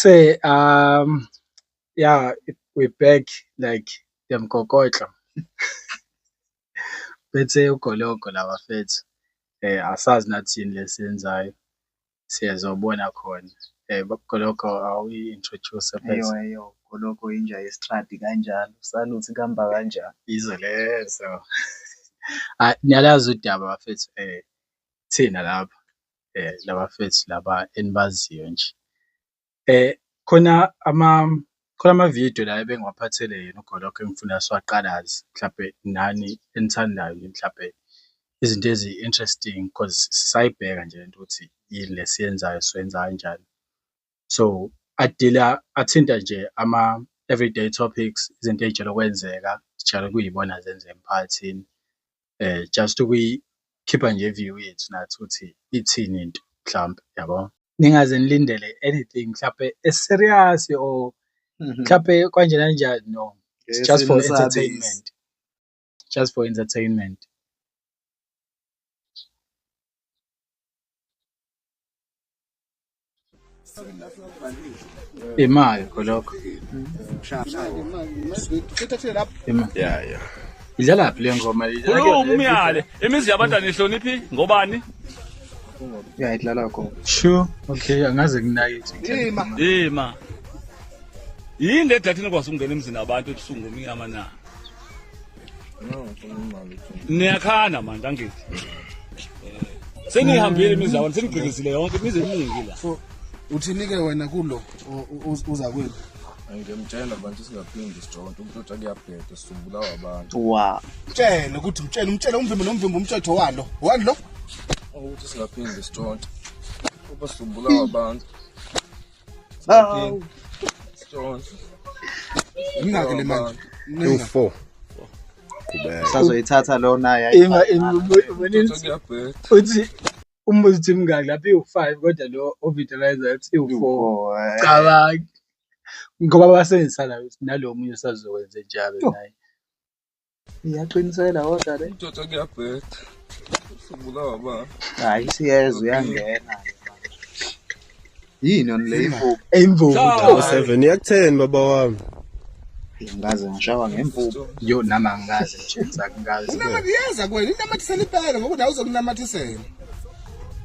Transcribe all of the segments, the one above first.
say yeah, we back like them kokotlo bethe ugoloko labafethu asazi nathini lesiyenzayo siyazobona khona bagoloko awi-introduce phezulu Eyo goloko inja yestradi kanjalo saluthi kuhamba kanjani yizo lezo niyalazi udaba bafethu thina lapha labafethu laba enibaziyo nje khona ama-video la ebengiwaphathele yena ugoloko engifuna siwaqalazi mhlawumbe nani enithandayo mhlawumbe izinto ezi-interesting because sayibheka nje lento ukuthi yini lesiyenzayo siwenza kanjani so athinta nje ama-everyday topics izinto ey'jwayele ukwenzeka sijwayele ukuy'bona zenza emphakathini just ukuyikhipha nje i-view yethu nathi ukuthi ithini into mhlawumbe yabo ningaze nilindele anything mhlawumbe serious or mhlawumbe kanjani kanjani no it's just for entertainment just for entertainment imali goloko yeah idlala phi le ngoma khuluma umyale imizi yabantwana ihloniphi ngobani idlala khona sure okay angaze nginayithi yima yini edathini kwase ungena emzini abantu ebusuku ngomnyama na niyakhana manje angithi senihambile imizi yabantu senigqilizile yonke imizi eminingi la uthinike wena kulo uza kwini ngiyamtshela abantu singaphindi sijonge umuntu akuyabheda sisumbulawa abantu wow mtshele ukuthi umtshele umvimbo umthetho walo ukuthi singaphindi sijonge uba sisumbulawa abantu sijonge ngake le manje 4 sazoyithatha lona uthi umbuzo uthi mngaki lapha iwu5 kodwa lo ovitalizer uthi iwu4 cabanga ngoba basebenzisana nalo munye usazokwenza njalo naye iyaqinisela kodwa le umuntu akuyabheda sisumbulawa abantu hayi siyezwe uyangena yini on le imvubu 7 yak10 baba wami ngaze ngishawa ngemvubu yo nama ngazi nje akungazi unamathisa kwena inamathisela impela ngoba nawe uzokunamathisela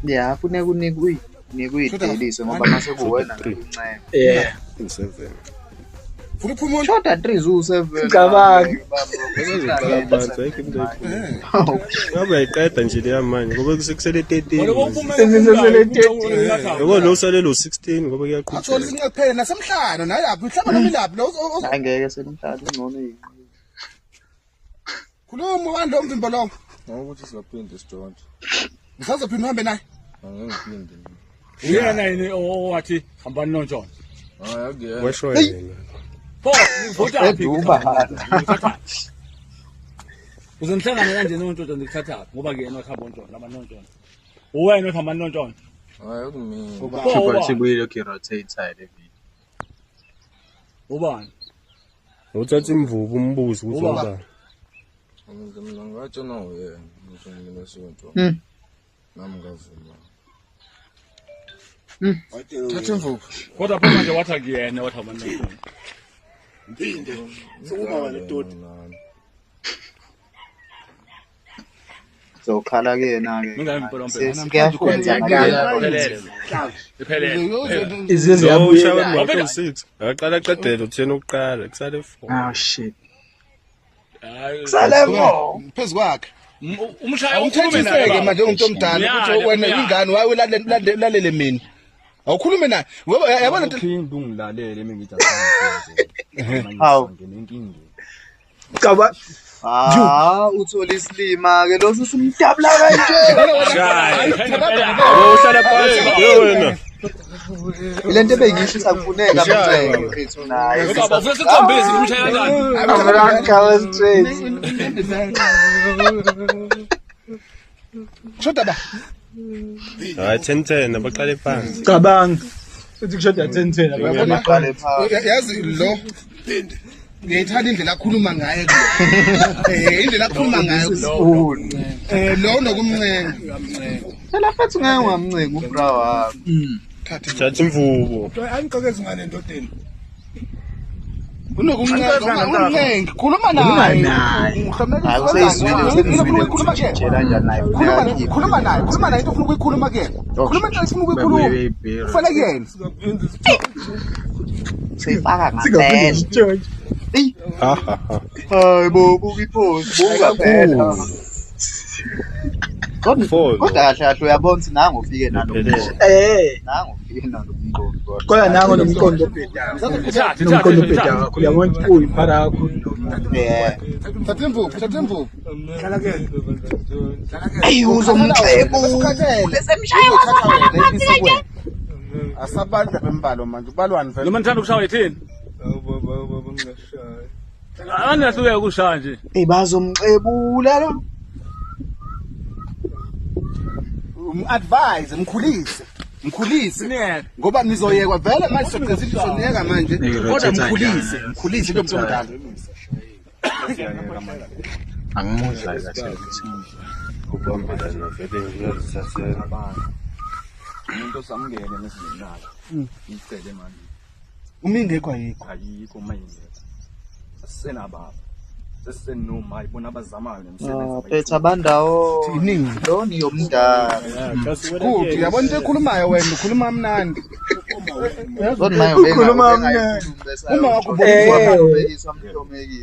yeah funeka nikuyideliso ngoba mase kuwena ngikuncane yeah 7 futhi uphuma shoda 3 zu7 cabanga ngabe ayiqeda nje le manje ngoba kusele 13 ngoba lo usale lo 16 ngoba kuyaqhubeka athola isinqephele nasemhlanje naye lapha ihlaba nomilaphi lo angeke semhlanje ngcono khuluma wandlo umvimbo lo ukuthi singaphindi sijonge ngisazophinda uhambe naye angiphindi uyena yini owathi hambani nontshona akuyena washo yena votaphi eduba uzonihlangana kanje nontshona ngikuthathaphi ngoba kuyena othamba nontshona labanontshona uwena othamba nontshona akumina triple sibuyile rotate side video ubani uthatha imvubu umbuzo ukuthi ubani mina ngatshona uyena ngisho mina sonto nami ngavuma thatha imvubu kodwa phela manje wathi akuyena othamba nontshona Mpinde sokuba wena toti zokhala kuyena ke Ngingayimpelompela. siyafunda Iphelele. iziziyabuyela 6 aqala aqedela u10 oqala kusale 4 oh shit salemo phezu kwakhe Umshaya ukhulume umthethiseke naye manje umuntu omdala ukuthi wena ingane wayelalele mina awukhulume naye ngoba yabona uphinde ungilalele mengithi asangisenze hawu ngenkingi caba uthola isilima ke lo simdabula kanje uhlala phansi wena lento ebeyisho isakufuneka manje mfethu naye Ngoba bafuna sikhombeze umshaya kanjani. Color straight shoda ba hayi 10 abaqale phansi cabanga uthi kushoda 10 abaqale Aqale phansi yazi lo ngiyithanda indlela akhuluma ngayo indlela akhuluma ngayo lo nokumncenga phela futhi ngeke ngamncenga ubra wami Thatha imvubu. Ayingqokeza ngane ndodeni. Unokuncenga khuluma naye. Khuluma naye into ufuna ukuyikhuluma kuyena. Khuluma into ufuna ukuyikhuluma. Ufana kuyena. Seyifaka ngaphela. Hayi bo ukiphosi ngaphela. Kodwa kahle uyabona ukuthi nangu ufike nalo umqondo. Nangu ufike nalo umqondo. Kodwa nango nomqondo obhedayo. Nomqondo obhedayo kakhulu yabona ukuthi uyiphara kakhulu. Thatha imvubu. Hlala kuyena. Ayi uzomxebo. Lesemshaya asabandla bembalo manje ubalwani vele. Noma nithanda ukushaya yithini? Anasuke ukushaya nje. Bazomxebula lo. Advise mkhulise ngoba nizoyekwa vele manje sokuqeza izoniyeka manje kodwa mkhulise into omdala Angimuzwa kahle Ukubambela vele ngiyazithathela abantu. Umuntu osamukele nesinalo. Ngicele manje. umingekho Ayikho manje. Asenababa. Sesenoma ibona abazamayo nemsebenzi. Phetha bandawo. iningi Loni yomndala. good yabona into ekhulumayo wena ukhuluma mnandi Loni mayo Ukhuluma mnandi. uma wakubona umhlomekisa.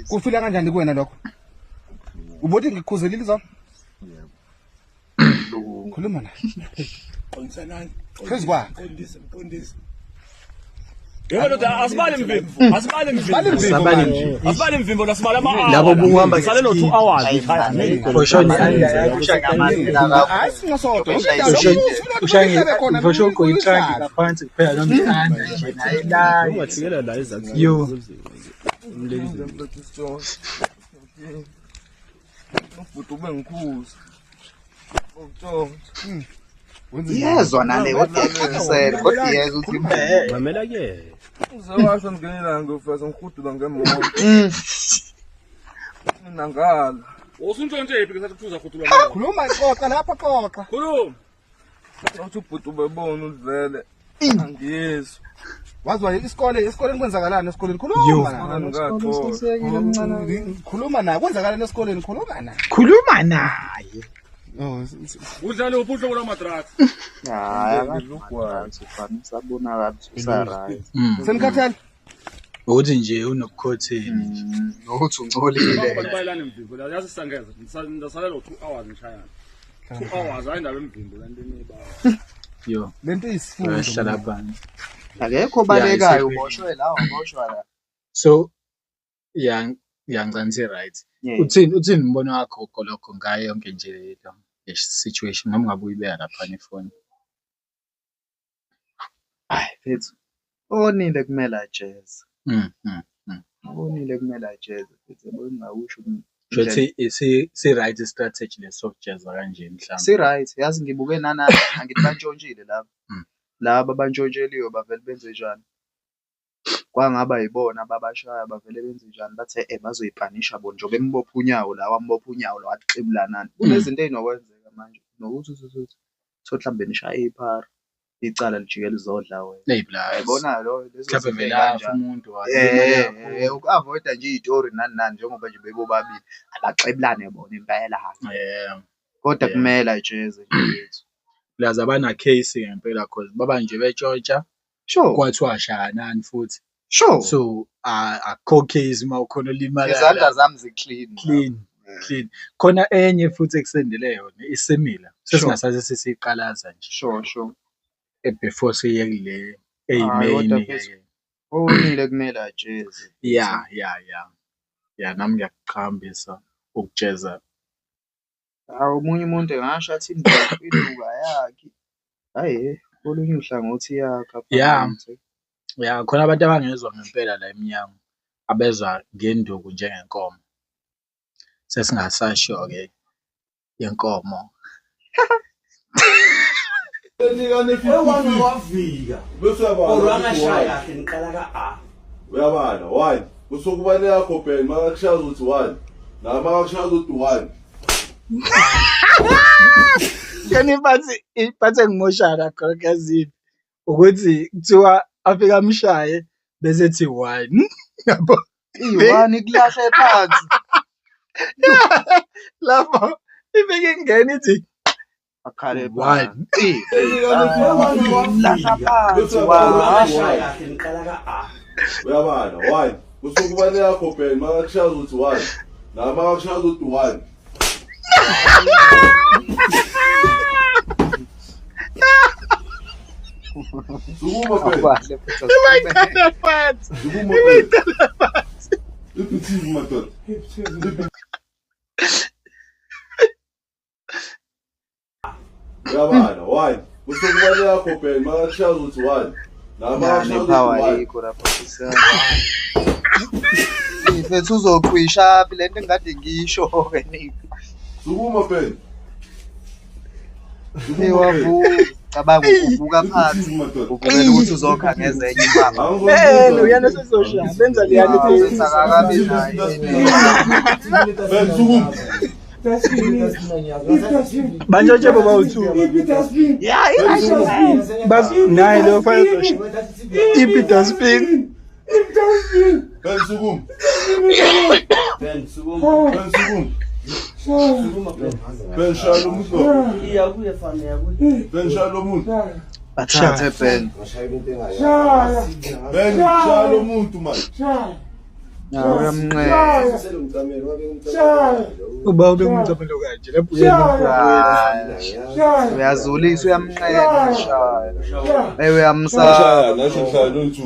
kufila kanjani kuwena lokho ubothi ngikhuzelile izona khuluma naye qondisanani phezukwa Yebo ndoda asibale imvimbo. Asibale imvimbo lasibala ama-hours. Labo buhamba Sale no 2 hours. For sure ni for sure koyitraki ngaphansi kuphela nomthanda nje naye la Ungathikela la izakho. yo Futhi ube ngikhuza. Ukuthola. Yezwa nale kodwa eqinisele kodwa yezwa ukuthi Mamela ke. Uzowasho ngenela ngofasa ngihudula ngemoto. Mina ngala. Usuntshontshe yiphi ke sathi kufuza khutula. khuluma xoxa lapha xoxa Khuluma. Uthi ubhuti ubebona udlele. Angiyezwa. wazwa esikoleni kwenzakalani esikoleni khuluma naye kwenzakalani esikoleni khuluma naye Udlale uphuhlo la madrats. sabona kabi usarayi. senikhathele ukuthi nje unokukhotheni nje Nokuthi ungcolile. Bayilana imvimbo la yasisangeza. Ndisale no 2 hours ngishayana. 2 hours ayindaba emvimbo kanti niba. yo lento isifundo bahlala phansi Akekho balekayo uboshwe la. so yanganze right uthini umbono wakho lokho ngayo yonke nje le situation noma ngabe uyibeka lapha nefoni Hayi mfethu. Onile kumele ajeze. Onile kumele ajeze mfethu yabo ngawusho Shothi si right strategy le soft jazz kanje mhlawumbe si right yazi ngibuke nana angithi bantshontshile lapha. Laba bantshontsheliwe bavele benze njani? Kwangaba yibona babashaya bavele benze njani bathe bazoyipanisha bona njobe embopha unyawo la wambopha unyawo la waqibula nani. Kunezinto ezinokwenzeka manje nokuthi mhlambe nishaya iphara icala lijike lizodla wena. Eyibla Yabona lo mhlawumbe vela umuntu uku-avoida nje izitori nani njengoba nje bebo babili abaxebulane bona impela kodwa kumele ajeze nje yethu. laza bana case ngempela cause baba nje betshontsha Sure. kwathiwa shaya nani futhi Sure. so akho case uma ukhona limala Izandla zami clean khona enye futhi ekusendele yona isemila sesingasaze sisiqalaza nje Sure. before siye kule main Onile kumele ajeze. ya nami ngiyakuqhambisa ukujeza Omunye umuntu engasho athi induka yakhe. Hayi olunye uhlangothi yakhe. ya khona abantu abangezwa ngempela la eminyango abezwa ngenduku njengenkomo sesingasasho ke yenkomo wafika bese uyabala kahle niqala ka a uyabala 1 kusukubane yakho Ben makakushaza ukuthi 1 la makakushaza ukuthi 1 Kani iphathe ngimoshana khona kazini ukuthi kuthiwa afika amshaye bese ethi 1 yabo i-1 kulahle phansi lapho ifike ingena ithi akhale 1 lahla phansi Ungangishaya kahle ngiqala ka-A. Uyabala, 1. Kusokubaleka kopeni makakushaza ukuthi 1. Na makakushaza ukuthi 1. Sukuma phela. kahle futhi imayithatha phansi Sukuma phela. Ipithivi madoda. Uyabala, 1. Kusokubaleka kopeni makakushaza ukuthi 1. Na makakushaza nepower ukuthi 1. ayikho lapho mfethu uzoqhwisha phi lento engade ngisho-ke niphi Sukuma phela. cabanga ukuvuka phansi Ipithivi madoda. uvumela ukuthi uzokha ngezenye impama uyana sezoshaya benza liyani Mfethu akakabi nayo Ben sukuma. bantshontshe baba u2 bas naye lo fire zoshaya ipeter spin Ben sukuma. Ben, sukuma. Ben sukuma. Sukuma, Ben. Ben shaya lo muntu. Iyakuye fana, iyakuye. Ben shaya lo muntu. bathathe Ben Ben shaya lo muntu man. uyamnqela uba ube ngumntapelo kanje lapho uyazulisa uyamnqela shaya uyamsaba Shaya nasho shaya lo muntu.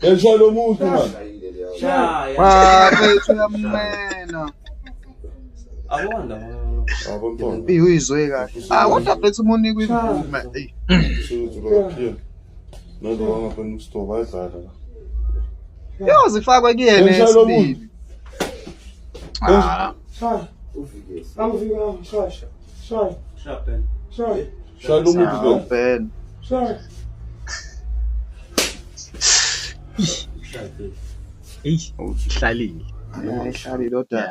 Ben shaya lo muntu man. Shaya. mfethu uyamnqela Awona. Abantwana. uyizwe kahle kodwa mfethu umunika imvume Usuthi baphila. Nado wangapha umstore bayadlala. yozifakwe kuyena esibili Shaya, Ben. Shaya lo muntu Ben. Ben Shaya, Ben. ihlalile ayihlali lodwa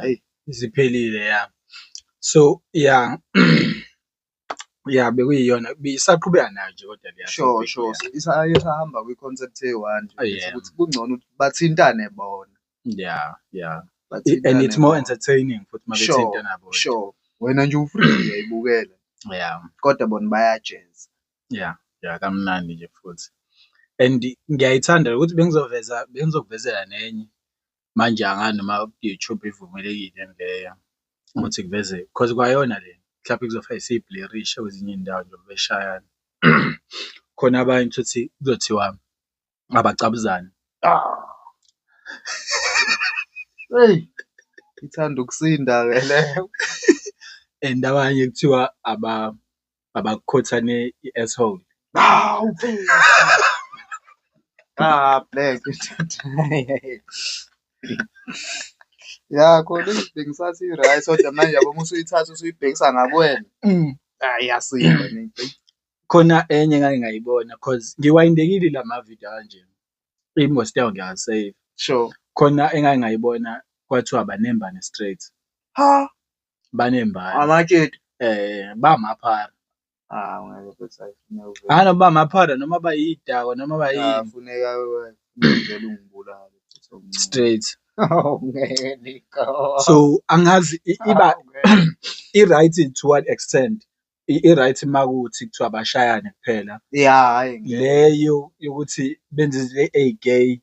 isiphelile ya so ya ya bekuyiyona bisaqhubeka nayo nje kodwa liya sure isahamba kwi-concept eyi-1 nje Yeah. ukuthi kungcono ukuthi bathintane bona yeah bathintane and it's more bona. entertaining futhi mabethinta nabo Sure wena nje ufree uyayibukela yeah kodwa bona bayajeza yeah kamnandi nje futhi and ngiyayithanda ukuthi bengizokuvezela nenye manje angani noma YouTube ivumelekile leyo ukuthi kuveze because kwayona le mhlawumbe kuzofika isiblerisha kwezinye indawo nje beshayana khona abanye futhi kuzothiwa abacabuzana hey ithanda ukusinda ke leyo and abanye kuthiwa abakhothane i-asshole black ya khona ibhengisathi i-right kodwa manje yabo uma usuyithatha usuyibhekisa ngakwena iyasinda nje khona enye engake ngayibona because ngiwayindekile lamavidiyo kanje i-most yawo ngiyasave sure khona engake ngayibona kwathiwa banembane straight banembane amaketi bamaphara ngeke futhi ayifuna noma bamaphara noma bayidako noma bayini funeka uvele ungibulale straight ngeke niko so angazi iba i-right to what extent i-right makuthi kuthiwa bashayane kuphela hayi leyo yokuthi benze izinto ey-gay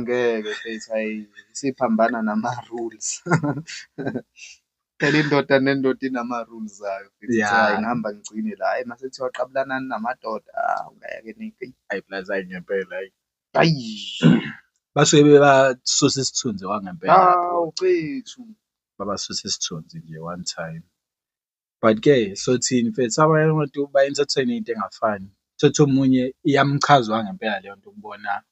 ngeke futhi hayi siphambana nama-rules phela indoda nendoda inama-rules zayo futhi hayi ngihamba ngigcine la hayi mase kuthiwa qabulanani namadoda ngeke niki ayiplazayo ngempela hayi basuke bebasusa isithunzi kwangempela cethu babasusa isithunzi nje one time but-ke sothini mfethu abanye abantu ba-entertain into engafani thothi omunye iyamchaza wangempela leyo nto ukubona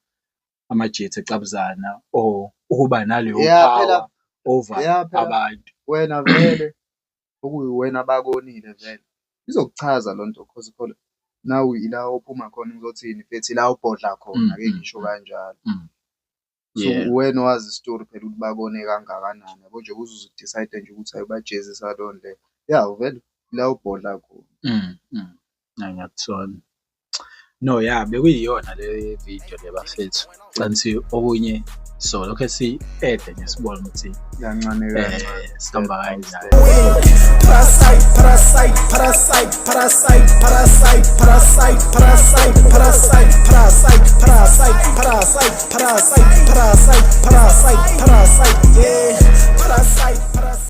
amajethi ecabuzana or ukuba naleyo power over abantu wena vele okuyiwena bakonile vele izokuchaza loo nto cause phela nawe ila ophuma khona uzothini fethi la ubhodla khona ake ngisho kanjalo so wena wazi istory phela ukuthi bakone kangakanani yabo nje uzudecide nje ukuthi ayibajezisa loo nto ya vele la ubhodla khona ngiyakuthola. No, ya bekuyiyona le video le bafethu. Kanti okunye so lokho si-ede ngesibona ukuthi kancane kancane sihamba kanjani. Parasite, parasite, parasite, parasite, parasite, parasite, parasite, parasite, parasite, parasite, parasite, parasite, parasite, parasite, parasite.